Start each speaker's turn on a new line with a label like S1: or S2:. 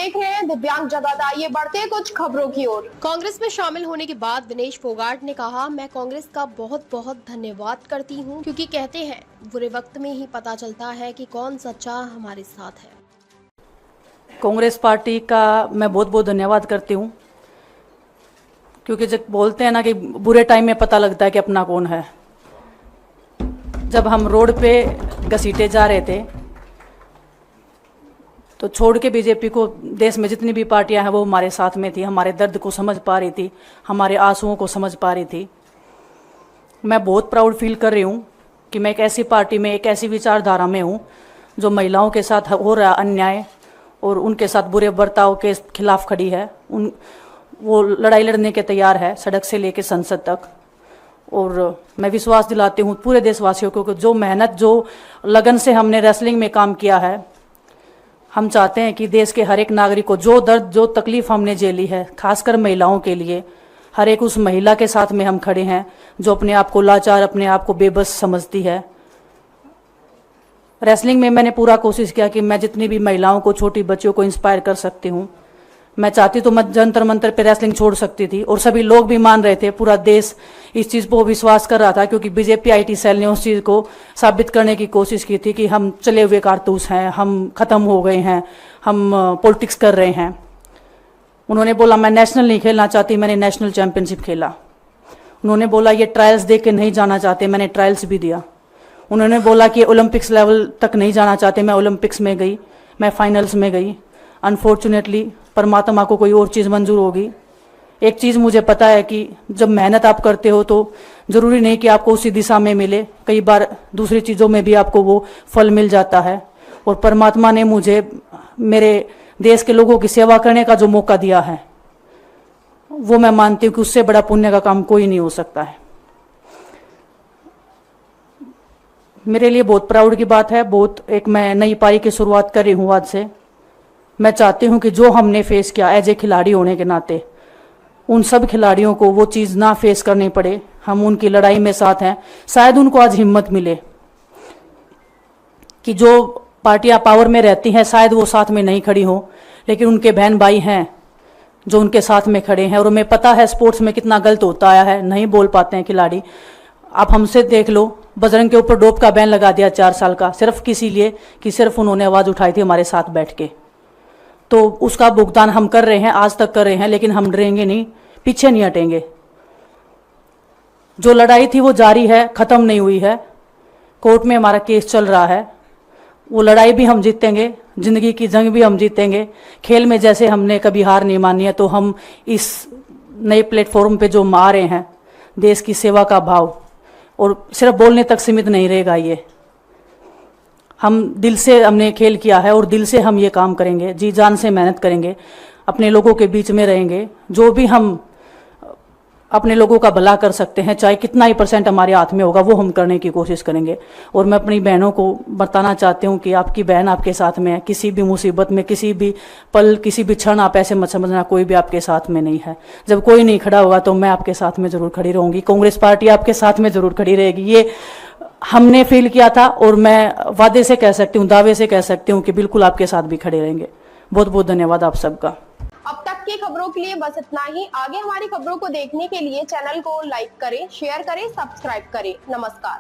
S1: देख रहे हैं दिव्यांग जगत। आइए बढ़ते हैं कुछ खबरों की ओर।
S2: कांग्रेस में शामिल होने के बाद विनेश फोगाट ने कहा, मैं कांग्रेस का बहुत बहुत धन्यवाद करती हूं, क्योंकि कहते हैं बुरे वक्त में ही पता चलता है कि कौन सच्चा हमारे साथ है।
S3: कांग्रेस पार्टी का मैं बहुत बहुत धन्यवाद करती हूं, क्योंकि जब बोलते हैं ना कि बुरे टाइम में पता लगता है कि अपना कौन है। जब हम रोड पे घसीटे जा रहे थे तो छोड़ के बीजेपी को देश में जितनी भी पार्टियां हैं वो हमारे साथ में थी, हमारे दर्द को समझ पा रही थी, हमारे आंसुओं को समझ पा रही थी। मैं बहुत प्राउड फील कर रही हूँ कि मैं एक ऐसी पार्टी में, एक ऐसी विचारधारा में हूँ जो महिलाओं के साथ हो रहा अन्याय और उनके साथ बुरे बर्ताव के खिलाफ खड़ी है। वो लड़ाई लड़ने के तैयार है, सड़क से लेकर संसद तक। और मैं विश्वास दिलाती हूँ पूरे देशवासियों को कि जो मेहनत, जो लगन से हमने रेसलिंग में काम किया है, हम चाहते हैं कि देश के हर एक नागरिक को जो दर्द, जो तकलीफ हमने झेली है, खासकर महिलाओं के लिए, हर एक उस महिला के साथ में हम खड़े हैं जो अपने आप को लाचार, अपने आप को बेबस समझती है। रेसलिंग में मैंने पूरा कोशिश किया कि मैं जितनी भी महिलाओं को, छोटी बच्चियों को इंस्पायर कर सकती हूँ। मैं चाहती तो मैं जंतर मंतर पे रेसलिंग छोड़ सकती थी और सभी लोग भी मान रहे थे, पूरा देश इस चीज़ को विश्वास कर रहा था, क्योंकि बीजेपी आईटी सेल ने उस चीज़ को साबित करने की कोशिश की थी कि हम चले हुए कारतूस हैं, हम ख़त्म हो गए हैं, हम पॉलिटिक्स कर रहे हैं। उन्होंने बोला मैं नेशनल नहीं खेलना चाहती, मैंने नेशनल चैंपियनशिप खेला। उन्होंने बोला ये ट्रायल्स दे के नहीं जाना चाहते, मैंने ट्रायल्स भी दिया। उन्होंने बोला कि ओलंपिक्स लेवल तक नहीं जाना चाहते, मैं ओलंपिक्स में गई, मैं फाइनल्स में गई। अनफॉर्चुनेटली परमात्मा को कोई और चीज़ मंजूर होगी। एक चीज़ मुझे पता है कि जब मेहनत आप करते हो तो ज़रूरी नहीं कि आपको उसी दिशा में मिले, कई बार दूसरी चीज़ों में भी आपको वो फल मिल जाता है। और परमात्मा ने मुझे मेरे देश के लोगों की सेवा करने का जो मौका दिया है, वो मैं मानती हूँ कि उससे बड़ा पुण्य का काम कोई नहीं हो सकता है। मेरे लिए बहुत प्राउड की बात है। एक मैं नई पारी की शुरुआत कर रही हूँ आज से। मैं चाहती हूँ कि जो हमने फेस किया एज ए खिलाड़ी होने के नाते, उन सब खिलाड़ियों को वो चीज़ ना फेस करनी पड़े। हम उनकी लड़ाई में साथ हैं। शायद उनको आज हिम्मत मिले कि जो पार्टियां पावर में रहती हैं शायद वो साथ में नहीं खड़ी हों, लेकिन उनके बहन भाई हैं जो उनके साथ में खड़े हैं। और उन्हें पता है स्पोर्ट्स में कितना गलत होता आया है, नहीं बोल पाते हैं खिलाड़ी। आप हमसे देख लो, बजरंग के ऊपर डोप का बैन लगा दिया 4 साल का, सिर्फ किसी लिए कि सिर्फ उन्होंने आवाज़ उठाई थी हमारे साथ बैठ के। तो उसका भुगतान हम कर रहे हैं, आज तक कर रहे हैं, लेकिन हम डरेंगे नहीं, पीछे नहीं हटेंगे। जो लड़ाई थी वो जारी है, ख़त्म नहीं हुई है। कोर्ट में हमारा केस चल रहा है, वो लड़ाई भी हम जीतेंगे, जिंदगी की जंग भी हम जीतेंगे। खेल में जैसे हमने कभी हार नहीं मानी है, तो हम इस नए प्लेटफॉर्म पे जो आ रहे हैं, देश की सेवा का भाव, और सिर्फ बोलने तक सीमित नहीं रहेगा। ये हम दिल से हमने खेल किया है और दिल से हम ये काम करेंगे, जी जान से मेहनत करेंगे, अपने लोगों के बीच में रहेंगे। जो भी हम अपने लोगों का भला कर सकते हैं, चाहे कितना ही % हमारे हाथ में होगा, वो हम करने की कोशिश करेंगे। और मैं अपनी बहनों को बताना चाहती हूँ कि आपकी बहन आपके साथ में है। किसी भी मुसीबत में, किसी भी पल, किसी भी क्षण आप ऐसे मत समझना कोई भी आपके साथ में नहीं है। जब कोई नहीं खड़ा होगा तो मैं आपके साथ में ज़रूर खड़ी रहूँगी, कांग्रेस पार्टी आपके साथ में ज़रूर खड़ी रहेगी। ये हमने फील किया था और मैं वादे से कह सकती हूँ, दावे से कह सकती हूँ कि बिल्कुल आपके साथ भी खड़े रहेंगे। बहुत बहुत धन्यवाद आप सबका।
S1: अब तक की खबरों के लिए बस इतना ही। आगे हमारी खबरों को देखने के लिए चैनल को लाइक करें, शेयर करें, सब्सक्राइब करें। नमस्कार।